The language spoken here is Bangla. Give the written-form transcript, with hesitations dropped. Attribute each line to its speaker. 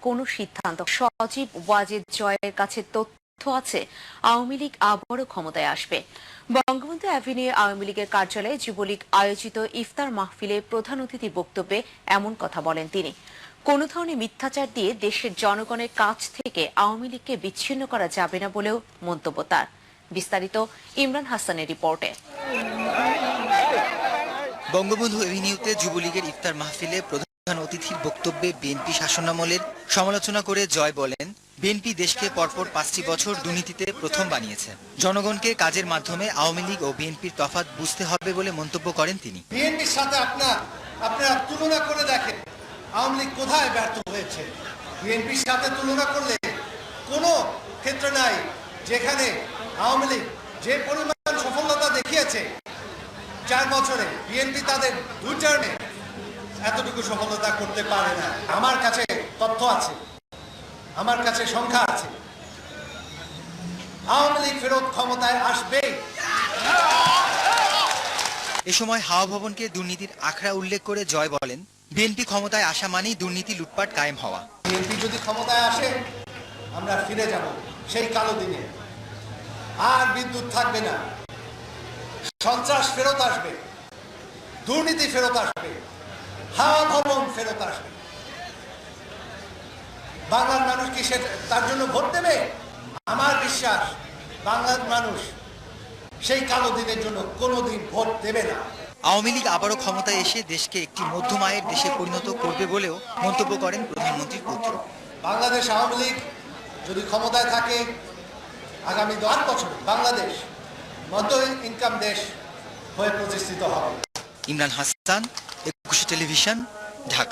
Speaker 1: কোনো সিদ্ধান্ত। সজীব ওয়াজেদ জয়ের কাছে তথ্য আছে আওয়ামী লীগ আবারও ক্ষমতায় আসবে। বঙ্গবন্ধু অ্যাভিনিউ আওয়ামী লীগের কার্যালয়ে যুবলীগ আয়োজিত ইফতার মাহফিলে প্রধান অতিথি বক্তব্যে এমন কথা বলেন তিনি। কোনো ধরনের মিথ্যাচার দিয়ে দেশের জনগণের কাছ থেকে আওয়ামী লীগকে বিচ্ছিন্ন করা যাবে না বলেও মন্তব্য তার। বিস্তারিত ইমরান হাসানের রিপোর্টে।
Speaker 2: বঙ্গবন্ধু এভিনিউতে যুবলীগের ইফতার মাহফিলে প্রধান অতিথির বক্তব্যে বিএনপি শাসনামলের সমালোচনা করে জয় বলেন, বিএনপি দেশকে পরপর 5টি বছর দুর্নীতিতে প্রথম বানিয়েছে। জনগণকে কাজের মাধ্যমে আওয়ামী লীগ ও বিএনপির তফাৎ বুঝতে হবে বলে মন্তব্য করেন তিনি।
Speaker 3: বিএনপির সাথে আপনারা তুলনা করে দেখেন আওয়ামী লীগ কোথায় ব্যর্থ হয়েছে। বিএনপির সাথে তুলনা করলে কোনো ক্ষেত্র নাই যেখানে আওয়ামী লীগ যে পরিমাণ সফলতা দেখিয়েছে 4 বছরে, বিএনপি তাদের 2 টার্মে এতটুকু সফলতা করতে পারে না। আমার কাছে তথ্য আছে, আমার কাছে সংখ্যা আছে। আওয়ামী লীগ ফেরত ক্ষমতায় আসবে।
Speaker 2: এ সময় হাওয়া ভবনকে দুর্নীতির আখড়া উল্লেখ করে জয় বলেন, বিএনপি ক্ষমতায় আসা মানেই দুর্নীতি লুটপাট কায়েম হওয়া।
Speaker 3: বিএনপি যদি ক্ষমতায় আসে আমরা ফিরে যাব সেই কালো দিনে। আর বিদ্যুৎ থাকবে না, সন্ত্রাস ফেরত আসবে, দুর্নীতি ফেরত আসবে, হাওয়া ভবন ফেরত আসবে। বাংলার মানুষ কি তার জন্য ভোট দেবে? আমার বিশ্বাস বাংলার মানুষ সেই কালো দিনের জন্য কোনোদিন ভোট দেবে না।
Speaker 2: আওয়ামী লীগ আবারও ক্ষমতায় এসে দেশকে একটি মধ্যম আয়ের দেশে পরিণত করবে বলেও মন্তব্য করেন প্রধানমন্ত্রীর পুত্র।
Speaker 3: বাংলাদেশ আওয়ামী লীগ যদি ক্ষমতায় থাকে আগামী 10 বছরে বাংলাদেশ মধ্য ইনকাম দেশ হয়ে প্রতিষ্ঠিত হবে।
Speaker 2: ইমরান হাসান, একুশে টেলিভিশন, ঢাকা।